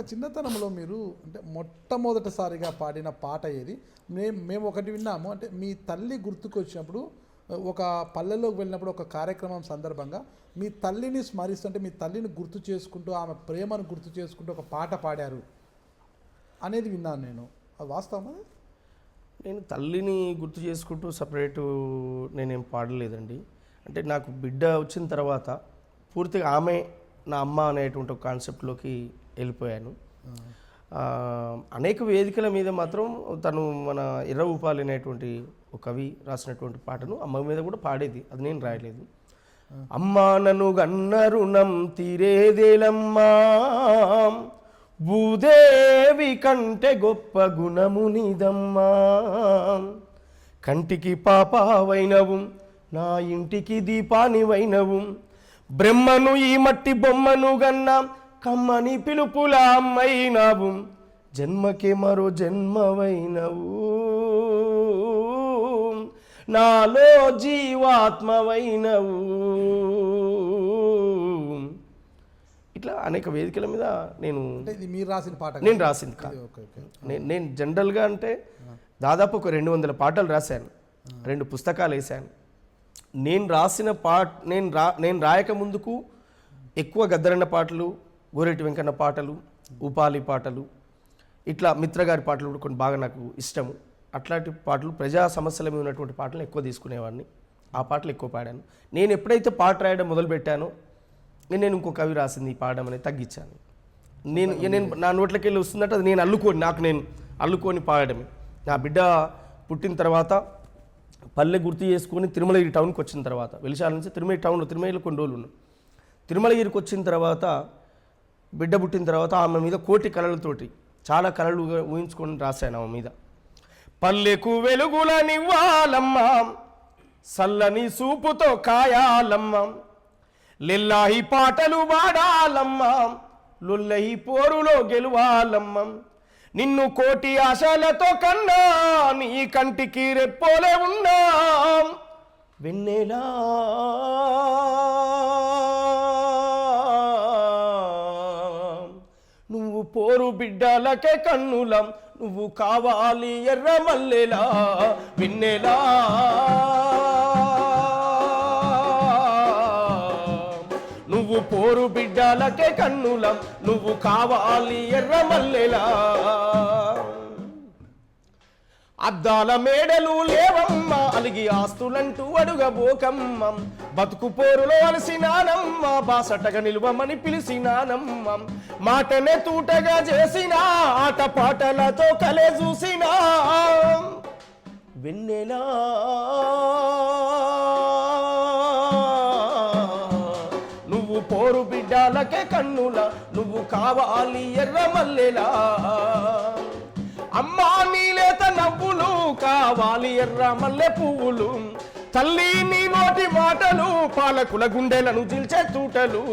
చిన్నతనంలో మీరు అంటే మొట్టమొదటిసారిగా పాడిన పాట ఏది? మేము ఒకటి విన్నాము. అంటే మీ తల్లి గుర్తుకొచ్చినప్పుడు ఒక పల్లెల్లోకి వెళ్ళినప్పుడు ఒక కార్యక్రమం సందర్భంగా మీ తల్లిని స్మరిస్తుంటే మీ తల్లిని గుర్తు చేసుకుంటూ ఆమె ప్రేమను గుర్తు చేసుకుంటూ ఒక పాట పాడారు అనేది విన్నాను నేను. అది వాస్తవమా? నేను తల్లిని గుర్తు చేసుకుంటూ సపరేటు నేనేం పాడలేదండి. అంటే నాకు బిడ్డ వచ్చిన తర్వాత పూర్తిగా ఆమె నా అమ్మ అనేటువంటి ఒక కాన్సెప్ట్లోకి వెళ్ళిపోయాను. అనేక వేదికల మీద మాత్రం తను మన ఎర్ర ఊపాలి అనేటువంటి ఒక కవి రాసినటువంటి పాటను అమ్మ మీద కూడా పాడేది, అది నేను రాయలేదు. అమ్మా నన్ను గన్న రుణం తీరేదేలమ్మా, భూదేవి కంటే గొప్ప గుణము నీదమ్మా, కంటికి పాపావైనవు నా ఇంటికి దీపానివైనవు, బ్రహ్మను ఈ మట్టి బొమ్మను గన్నా కమ్మని పిలుపుల అమ్మైనవు, జన్మకే మరో జన్మవైనవు, నాలో జీవాత్మవైనవు. ఇట్లా అనేక వేదికల మీద నేను మీరు రాసిన పాట నేను రాసింది కాదు. నేను జనరల్గా అంటే దాదాపు ఒక 200 పాటలు రాశాను, 2 పుస్తకాలు వేశాను. నేను రాసిన నేను రాయక ముందుకు ఎక్కువ గద్దరన్న పాటలు, గోరెటి వెంకన్న పాటలు, ఉపాలి పాటలు, ఇట్లా మిత్రగారి పాటలు కూడా కొన్ని బాగా నాకు ఇష్టము. అట్లాంటి పాటలు ప్రజా సమస్యల మీద ఉన్నటువంటి పాటలు ఎక్కువ తీసుకునేవాడిని. ఆ పాటలు ఎక్కువ పాడాను. నేను ఎప్పుడైతే పాట రాయడం మొదలుపెట్టానో నేను ఇంకో కవి రాసింది ఈ పాడడం అనేది తగ్గించాను. నేను నా నోట్లకి వెళ్ళి వస్తుందంటే అది నేను అల్లుకొని పాడడమే. నా బిడ్డ పుట్టిన తర్వాత పల్లె గుర్తు చేసుకొని తిరుమలగిరి టౌన్కి వచ్చిన తర్వాత, వెలిశాల నుంచి తిరుమలలో కొన్ని రోజులు ఉన్నాం. తిరుమలగిరికి వచ్చిన తర్వాత బిడ్డ పుట్టిన తర్వాత ఆమె మీద కోటి కళలతోటి చాలా కళలు ఊహించుకొని రాశాను ఆమె మీద. పల్లెకు వెలుగులనివ్వాలమ్మా, సల్లని సూపుతో కాయాలమ్మా, లిల్లాహి పాటలు పాడాలమ్మా, లుల్లహి పోరులో గెలువాలమ్మా, నిన్ను కోటి ఆశలతో కన్నా నీ కంటికి రెప్పోలే ఉన్నా వెన్నెలా, నువ్వు పోరు బిడ్డలకే కన్నులం, నువ్వు కావాలి ఎర్ర మల్లెలా వెన్నెలా, నువ్వు పోరు బిడ్డలకే కన్నులం, నువ్వు కావాలి ఎర్ర మల్లెలా, అద్దాల మేడలు లేవమ్మ, అలిగి ఆస్తులంటూ అడుగబోకమ్మ, బతుకు పోరులో అలసినానమ్మ, బాసటగా నిలువమని పిలిచినానమ్మ, మాటనే తూటగా చేసిన ఆట పాటలతో కలే చూసినా వెన్నెలా, నువ్వు పోరు బిడ్డలకే కన్నుల, నువ్వు కావాలి ఎర్ర మల్లెలా, అమ్మా నీలేత నవ్వులు కావాలి ఎర్ర మల్లె పువ్వులు, తల్లి నీ నోటి మాటలు పాలకుల గుండెలను జిల్చే తూటలు,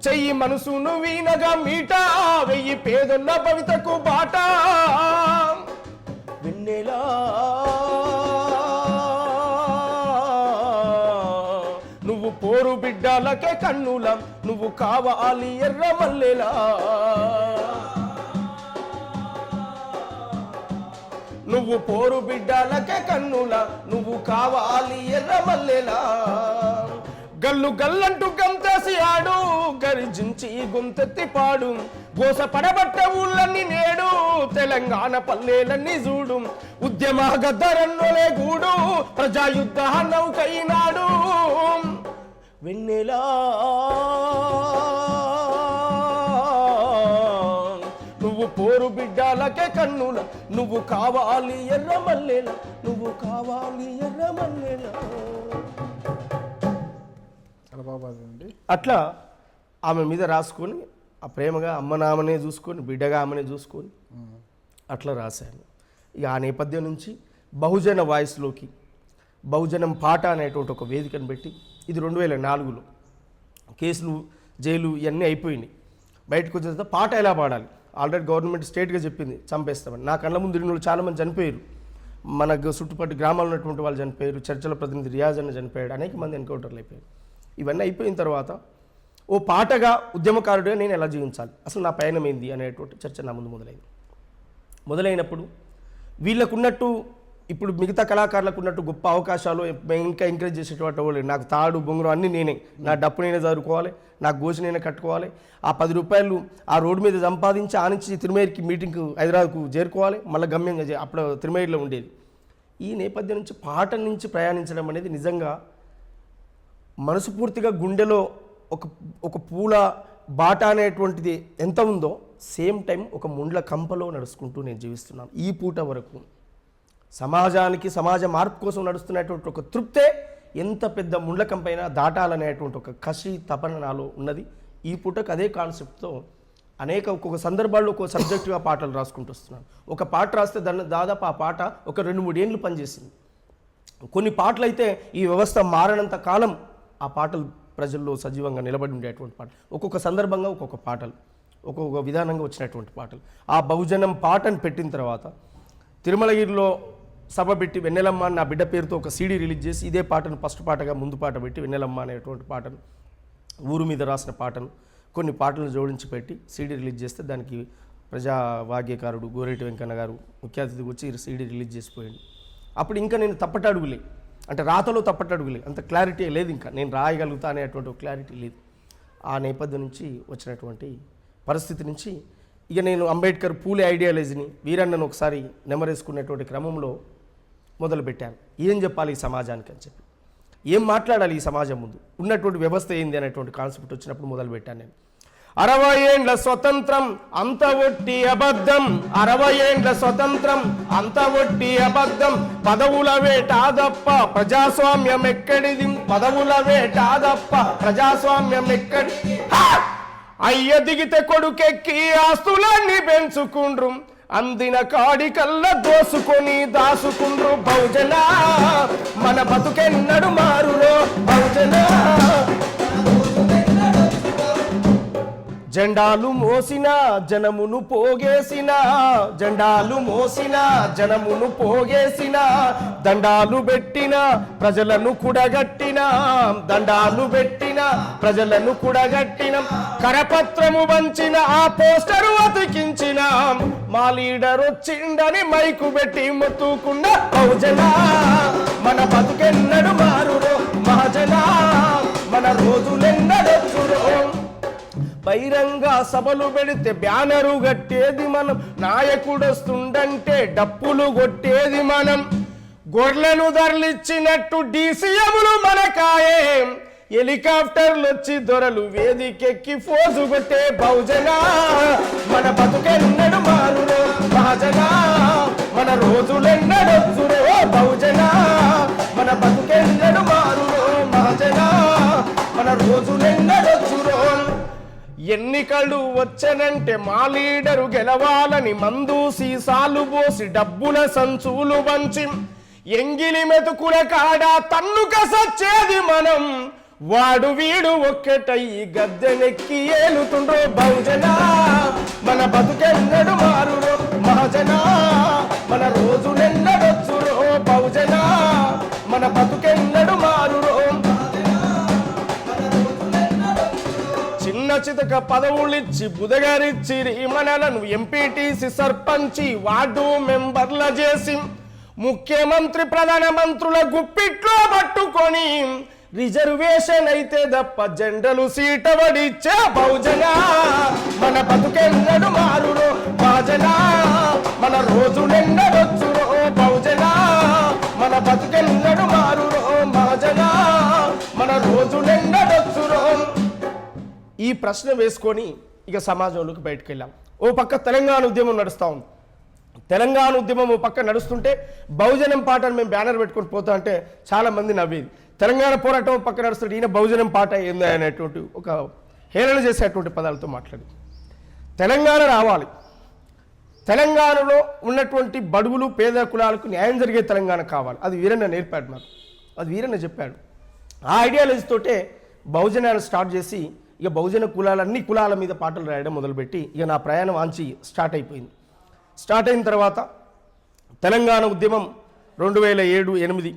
చెయ్యి మనసును వీనగా మీట వెయ్యి పేదొన్న భవితకు బాట వెన్నెలా, నువ్వు పోరు బిడ్డలకే కన్నులం, నువ్వు కావాలి ఎర్ర మల్లెలా, నువ్వు పోరు బిడ్డలకే కన్నుల, నువ్వు కావాలి ఎర్ర మల్లెలా, గల్లు గల్లంటూ గంతేసి ఆడు, గర్జించి గొంతెత్తి పాడు, గోస పడబట్ట ఊళ్ళన్నీ నేడు, తెలంగాణ పల్లెలన్నీ చూడు, ఉద్యమ గద్దరన్నోలే గూడు, ప్రజాయుద్ధ నౌకైనాడు వెన్నెలా, నువ్వు పోరు బిడ్డలకే కన్నుల, నువ్వు కావాలి ఎర్ర మల్లెల, నువ్వు కావాలి ఎర్ర మల్లెల. అట్లా ఆమె మీద రాసుకొని ఆ ప్రేమగా అమ్మనామనే చూసుకొని బిడ్డగా ఆమెనే చూసుకొని అట్లా రాశాను. ఇక ఆ నేపథ్యం నుంచి బహుజన వాయిస్లోకి బహుజనం పాట అనేటువంటి ఒక వేదికను పెట్టి, ఇది 2004లో కేసులు జైలు ఇవన్నీ అయిపోయినాయి. బయటకు వచ్చిన తర్వాత పాట ఎలా పాడాలి, ఆల్రెడీ గవర్నమెంట్ స్టేట్గా చెప్పింది చంపేస్తామని. నా కళ్ళ ముందు 2 చాలామంది చనిపోయారు, మన చుట్టుపక్కల గ్రామాల్లో ఉన్నటువంటి వాళ్ళు చనిపోయారు, చర్చల ప్రతినిధి రియాజ్ అన్న చనిపోయాడు, అనేక మంది ఎన్కౌంటర్లు అయిపోయారు. ఇవన్నీ అయిపోయిన తర్వాత ఓ పాటగా ఉద్యమకారుడిగా నేను ఎలా జీవించాలి, అసలు నా పయనం ఏంది అనేటువంటి చర్చ నా ముందు మొదలైనప్పుడు వీళ్ళకున్నట్టు ఇప్పుడు మిగతా కళాకారులకు ఉన్నట్టు గొప్ప అవకాశాలు ఇంకా ఎంకరేజ్ చేసేటువంటి వాళ్ళు, నాకు తాడు బొంగురం అన్నీ నేనే, నా డప్పు నేనే చదువుకోవాలి, నా గోసి నేనే కట్టుకోవాలి, ఆ 10 రూపాయలు ఆ రోడ్డు మీద సంపాదించి ఆ నుంచి తిరుమేరికి మీటింగ్కు హైదరాబాద్కు చేరుకోవాలి, మళ్ళీ గమ్యం అప్పుడు తిరుమేరిలో ఉండేది. ఈ నేపథ్యం నుంచి పాట నుంచి ప్రయాణించడం అనేది నిజంగా మనసుపూర్తిగా గుండెలో ఒక పూల బాట అనేటువంటిది ఎంత ఉందో సేమ్ టైం ఒక ముండ్ల కంపలో నడుచుకుంటూ నేను జీవిస్తున్నాను. ఈ పూట వరకు సమాజానికి సమాజ మార్పు కోసం నడుస్తున్నటువంటి ఒక తృప్తే ఎంత పెద్ద ముండ్ల కంపైనా దాటాలనేటువంటి ఒక కసి తపన నాలో ఉన్నది. ఈ పూటకు అదే కాన్సెప్ట్తో ఒక్కొక్క సందర్భాల్లో ఒక్కొక్క సబ్జెక్టుగా పాటలు రాసుకుంటూ వస్తున్నాను. ఒక పాట రాస్తే దాదాపు ఆ పాట ఒక 2-3 ఏళ్ళు పనిచేసింది. కొన్ని పాటలు అయితే ఈ వ్యవస్థ మారనంత కాలం ఆ పాటలు ప్రజల్లో సజీవంగా నిలబడి ఉండేటువంటి పాటలు, ఒక్కొక్క సందర్భంగా ఒక్కొక్క పాటలు, ఒక్కొక్క విధానంగా వచ్చినటువంటి పాటలు. ఆ బహుజనం పాటను పెట్టిన తర్వాత తిరుమలగిరిలో సభ పెట్టి వెన్నెలమ్మ నా బిడ్డ పేరుతో ఒక సీడీ రిలీజ్ చేసి ఇదే పాటను ఫస్ట్ పాటగా ముందు పాట పెట్టి వెన్నెలమ్మ అనేటువంటి పాటను, ఊరు మీద రాసిన పాటను కొన్ని పాటలను జోడించి పెట్టి సీడీ రిలీజ్ చేస్తే దానికి ప్రజా వాగ్యకారుడు గోరేటి వెంకన్న గారు ముఖ్య అతిథికి వచ్చి సీడీ రిలీజ్ చేసిపోయాడు. అప్పుడు ఇంకా నేను తప్పటడుగులే, అంటే రాతలో తప్పటడుగులే, అంత క్లారిటీ లేదు, ఇంకా నేను రాయగలుగుతా అనేటువంటి ఒక క్లారిటీ లేదు. ఆ నేపథ్యం నుంచి వచ్చినటువంటి పరిస్థితి నుంచి ఇక నేను అంబేద్కర్ పూలే ఐడియాలజీని వీరన్నను ఒకసారి నెమరేసుకునేటువంటి క్రమంలో మొదలుపెట్టాను. ఏం చెప్పాలి ఈ సమాజానికి అని చెప్పి, ఏం మాట్లాడాలి ఈ సమాజం ముందు, ఉన్నటువంటి వ్యవస్థ ఏంది అనేటువంటి కాన్సెప్ట్ వచ్చినప్పుడు మొదలుపెట్టాను నేను. 60 ఏండ్ల స్వతంత్రం అంత ఒట్టి అబద్ధం, 60 ఏండ్ల స్వతంత్రం అంత ఒట్టి అబద్ధం, పదవుల వేటాదప్ప ప్రజాస్వామ్యం ఎక్కడిది, పదవుల వేటాదప్ప ప్రజాస్వామ్యం ఎక్కడి. అయ్య దిగితే కొడుకెక్కి ఆస్తులన్నీ పెంచుకుండ్రు, అందిన కాడికల్లా దోసుకొని దాసుకుండ్రు. బహుజన మన బతుకెన్నడు మారులో, బహుజన జెండాలు మోసిన జనమును పోగేసిన, జెండాలు మోసిన జనమును పోగేసిన, దండాలు పెట్టిన ప్రజలను కూడగట్టిన, దండాలు పెట్టిన ప్రజలను కూడగట్టిన, కరపత్రము వంచిన ఆ పోస్టరు అతికించిన, మా లీడర్ వచ్చిండని మైకు పెట్టి మొత్తుకున్న. బహుజన మన బతుకెన్నడు మారురో, మహాజన మన రోజులెన్నడొచ్చురో. బహిరంగ సభలు పెడితే బ్యానరు కట్టేది మనం, నాయకుడొస్తుండంటే డప్పులు కొట్టేది మనం, గొర్రెలను ధరలిచ్చినట్టు డీసీఎంలు మనకాయే, హెలికాప్టర్లు వచ్చి దొరలు వేదికెక్కి ఫోజు కొట్టే. బహుజన మన బతుకెన్నడు మారురో, మహాజన మన రోజులెన్నడొచ్చురో. బహుజన మన బతుకెన్నడు మారురో, మహాజన మన రోజులెన్నడొచ్చురో. ఎన్నికలు వచ్చనంటే మా లీడరు గెలవాలని మందు సీసాలు పోసి డబ్బుల సంచులు వంచి, ఎంగిలి మెతుకుల కాడ తన్నుక సచ్చేది మనం, వాడు వీడు ఒక్కటై గద్దెనెక్కి ఏలుతుండ్రో. బహుజన మన బతుకెన్నడు మారురో, మహాజన మన రోజులెన్నడొచ్చురో. బహుజన మన బతుకెన్నడు మారురో. చిన్న చితక పదవులిచ్చి బుధగారిచ్చి మనలను ఎంపీటీసీ సర్పంచి వార్డు మెంబర్ల చేసి, ముఖ్యమంత్రి ప్రధానమంత్రుల గుప్పిట్లో పట్టుకొని, రిజర్వేషన్ అయితే తప్ప జనరల్ సీట వడిచ్చే. బహుజన మన బతుకెన్నడు మారురో, మహాజన మన రోజులెన్నడొచ్చురో. బహుజన మన బతుకెన్నడు మారురో, మహాజన మన రోజులెన్నడొచ్చురో. ఈ ప్రశ్న వేసుకొని ఇక సమాజంలోకి బయటకు వెళ్ళాం. ఓ పక్క తెలంగాణ ఉద్యమం నడుస్తూ ఉంది. తెలంగాణ ఉద్యమం ఓ పక్క నడుస్తుంటే బహుజనం పాటను మేము బ్యానర్ పెట్టుకొని పోతా అంటే చాలామంది నవ్వేది. తెలంగాణ పోరాటం పక్క నడుస్తుంటే ఈయన బహుజనం పాట ఏంది అనేటువంటి ఒక హేళన చేసేటువంటి పదాలతో మాట్లాడి, తెలంగాణ రావాలి, తెలంగాణలో ఉన్నటువంటి బడుగులు పేద కులాలకు న్యాయం జరిగే తెలంగాణ కావాలి, అది వీరన్న నేర్పాడు మాకు, అది వీరన్న చెప్పాడు. ఆ ఐడియాలజీతోటే బహుజనాన్ని స్టార్ట్ చేసి ఇక బహుజన కులాలన్నీ కులాల మీద పాటలు రాయడం మొదలుపెట్టి ఇక నా ప్రయాణం వాంచి స్టార్ట్ అయిపోయింది. స్టార్ట్ అయిన తర్వాత తెలంగాణ ఉద్యమం 2007-8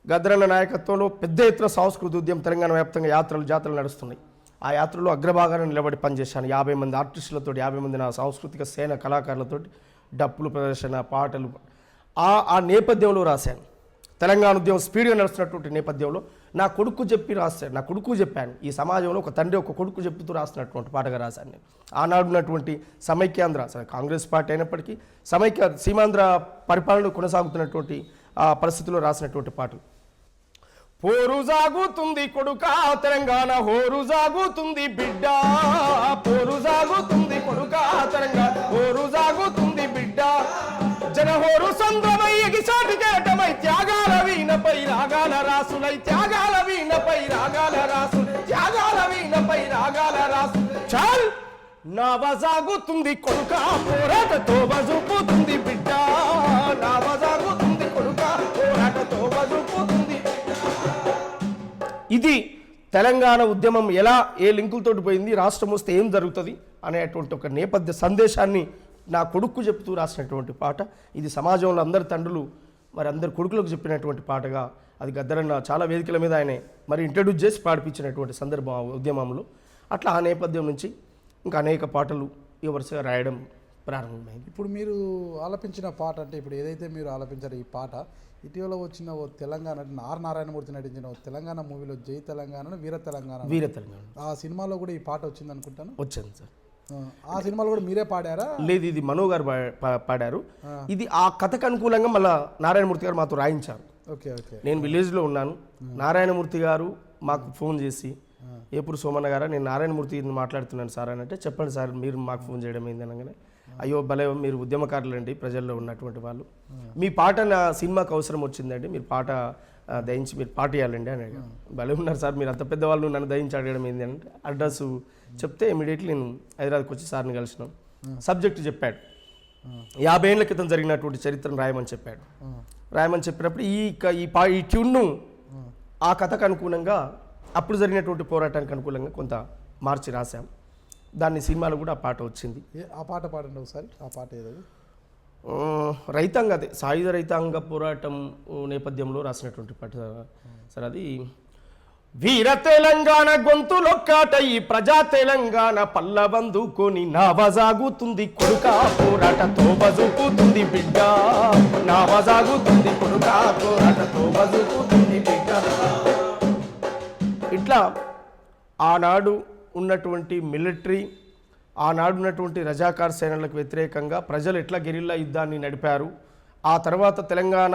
గద్దరన్న నాయకత్వంలో పెద్ద ఎత్తున సాంస్కృతిక ఉద్యమం తెలంగాణ వ్యాప్తంగా యాత్రలు జాతరలు నడుస్తున్నాయి. ఆ యాత్రలో అగ్రభాగాన నిలబడి పనిచేశాను. 50 మంది ఆర్టిస్టులతో, 50 మంది నా సాంస్కృతిక సేన కళాకారులతో డప్పులు ప్రదర్శన, పాటలు ఆ నేపథ్యంలో రాశాను. తెలంగాణ ఉద్యమం స్పీడ్గా నడుస్తున్నటువంటి నేపథ్యంలో నా కొడుకు రాశాను. నా కొడుకు చెప్పాను. ఈ సమాజంలో ఒక తండ్రి ఒక కొడుకు చెప్తూ రాస్తున్నటువంటి పాటగా రాశాను నేను. ఆనాడున్నటువంటి సమైక్యాంధ్ర, కాంగ్రెస్ పార్టీ అయినప్పటికీ సీమాంధ్ర పరిపాలన కొనసాగుతున్నటువంటి ఆ పరిస్థితుల్లో రాసినటువంటి పాటలు. పోరు సాగుతుంది కొడుకా తెలంగాణ, హోరు సాగుతుంది బిడ్డ, పోరు సాగుతుంది కొడుకా తెలంగాణ, హోరు సాగుతుంది బిడ్డ, జనహోరు సంద్రమై ఎగిసాటి కేటమై త్యాగాల వీణపై రాగాల రాసులై, త్యాగాల వీణపై రాగాల రాసు, త్యాగాల వీణపై రాగాల రాసు. చాల్ నావ సాగుతుంది కొడుకా పోరాటతో బజుపుతుంది బిడ్డ, నావ సాగుతుంది కొడుకా పోరాటతో బజుపుతుంది. ఇది తెలంగాణ ఉద్యమం ఎలా ఏ లింకులతోటి పోయింది, రాష్ట్రం వస్తే ఏం జరుగుతుంది అనేటువంటి ఒక నేపథ్య సందేశాన్ని నా కొడుకు చెప్తూ రాసినటువంటి పాట. ఇది సమాజంలో అందరి తండ్రులు మరి అందరి కొడుకులకు చెప్పినటువంటి పాటగా అది గద్దరన్న చాలా వేదికల మీద ఆయన మరి ఇంట్రడ్యూస్ చేసి పాడిపించినటువంటి సందర్భం ఆ ఉద్యమంలో. అట్లా ఆ నేపథ్యం నుంచి ఇంకా అనేక పాటలు ఈ వరుసగా రాయడం ప్రారంభమైంది. ఇప్పుడు మీరు ఆలపించిన పాట అంటే ఇప్పుడు ఏదైతే మీరు ఆలపించారో ఈ పాట ఇటీవల వచ్చిన ఓ తెలంగాణ ఆర్ నారాయణమూర్తి నటించిన ఓ తెలంగాణ మూవీలో జై తెలంగాణ వీర తెలంగాణ ఆ సినిమాలో కూడా ఈ పాట వచ్చింది అనుకుంటాను. వచ్చింది సార్. ఆ సినిమాలో కూడా మీరే పాడారా? లేదు, ఇది మనో గారు పాడారు. ఇది ఆ కథకు అనుకూలంగా మళ్ళీ నారాయణమూర్తి గారు మాతో రాయించారు. Okay okay. నేను విలేజ్లో ఉన్నాను. నారాయణమూర్తి గారు మాకు ఫోన్ చేసి, ఏపుడు సోమన్న గారా నేను నారాయణమూర్తి మాట్లాడుతున్నాను సార్ అని అంటే, చెప్పండి సార్ మీరు మాకు ఫోన్ చేయడం ఏంది అనగానే, అయ్యో భలే మీరు ఉద్యమకారులండి, ప్రజల్లో ఉన్నటువంటి వాళ్ళు, మీ పాట నా సినిమాకు అవసరం వచ్చిందండి, మీరు పాట దయించి మీరు పాట ఇవ్వాలండి అని అడిగాను. భలే ఉన్నారు సార్ మీరు అంత పెద్దవాళ్ళు నన్ను దయించి అడగడం ఏంది అంటే అడ్రస్ చెప్తే ఇమీడియట్లీ నేను హైదరాబాద్కి వచ్చి సార్ని కలిసినాం. సబ్జెక్టు చెప్పాడు. 50 ఏళ్ల క్రితం జరిగినటువంటి చరిత్రను రాయమని చెప్పాడు. రాయమని చెప్పినప్పుడు ఈ ట్యూన్ను ఆ కథకు అనుకూలంగా అప్పుడు జరిగినటువంటి పోరాటానికి అనుకూలంగా కొంత మార్చి రాశాం. దాన్ని సినిమాలో కూడా ఆ పాట వచ్చింది. ఆ పాట పాడండి ఒకసారి. ఆ పాట ఏదది? రైతాంగ అదే సాయుధ రైతాంగ పోరాటం నేపథ్యంలో రాసినటువంటి పాట సార్. అది వీర తెలంగాణ గొంతులొక్కాట ఈ ప్రజా తెలంగాణ పల్లబందుకొని నావజాగుతుంది కొడుకా పోరాటతో బజుకుతుంది బిడ్డ, నావజాగుతుంది కొడుకా పోరాటతో బజుకుతుంది బిడ్డ. ఇట్లా ఆనాడు ఉన్నటువంటి మిలిటరీ, ఆనాడు ఉన్నటువంటి రజాకార్ సేనలకు వ్యతిరేకంగా ప్రజలు ఎట్లా గెరిల్లా యుద్ధాన్ని నడిపారు. ఆ తర్వాత తెలంగాణ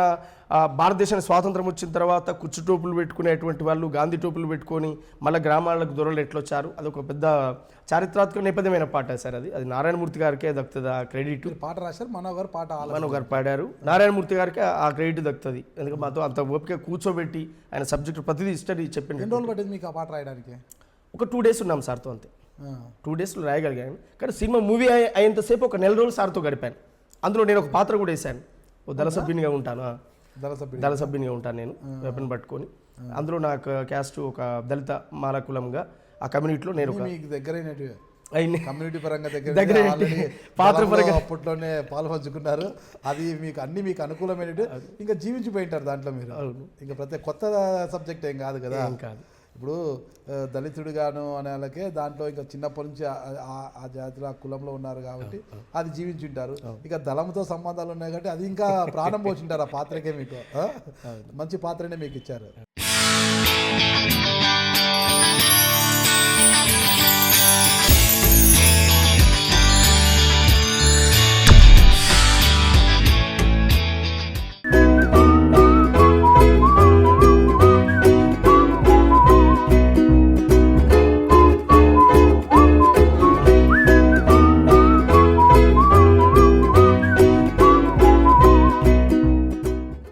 భారతదేశానికి స్వాతంత్రం వచ్చిన తర్వాత కుచ్చు టోపులు పెట్టుకునేటువంటి వాళ్ళు గాంధీ టోపులు పెట్టుకొని మళ్ళీ గ్రామాలకు దొరలు ఎట్లొచ్చారు. అదొక పెద్ద చారిత్రాత్మక నేపథ్యమైన పాట సార్. అది నారాయణమూర్తి గారికే దక్కుతుంది ఆ క్రెడిట్. పాట రాశారు, మనో గారు పాడారు. నారాయణమూర్తి గారికి ఆ క్రెడిట్ దక్కుతుంది. ఎందుకంటే మాతో అంత ఓపిక కూర్చోబెట్టి ఆయన సబ్జెక్టు ప్రతిదీ స్టడీ చెప్పింది. ఎన్ని రోజులు పట్టింది మీకు ఆ పాట రాయడానికి? ఒక 2 days ఉన్నాం సార్తో, అంతే. 2 daysలో రాయగలిగాను. కానీ సినిమా మూవీ అయ్యేంతసేపు ఒక 4 రోజులు సార్తో గడిపాను. అందులో నేను ఒక పాత్ర కూడా వేశాను. ఓ దళ సభ్యునిగా ఉంటాను. దళ సభ్యునిగా ఉంటాను నేను, వెపన్ పట్టుకొని. అందులో నాకు క్యాస్ట్ ఒక దళిత మాలకులంగా ఆ కమ్యూనిటీలో నేను కమ్యూనిటీ పరంగా దగ్గర పాత్ర పరంగా అప్పట్లోనే పాల్పంచుకున్నారు. అది మీకు అనుకూలమైనట్టు ఇంకా జీవించిపోయింటారు దాంట్లో మీరు. ఇంకా ప్రతి కొత్త సబ్జెక్ట్ ఏం కాదు కదా. ఇప్పుడు దళితుడుగాను అనే వాళ్ళకే దాంట్లో ఇంకా చిన్నప్పటి నుంచి ఆ జాతిలో ఆ కులంలో ఉన్నారు కాబట్టి అది జీవించుంటారు. ఇక దళంతో సంబంధాలు ఉన్నాయి కాబట్టి అది ఇంకా ప్రాణం పోచుంటారు ఆ పాత్రకే. మీకు మంచి పాత్రనే మీకు ఇచ్చారు.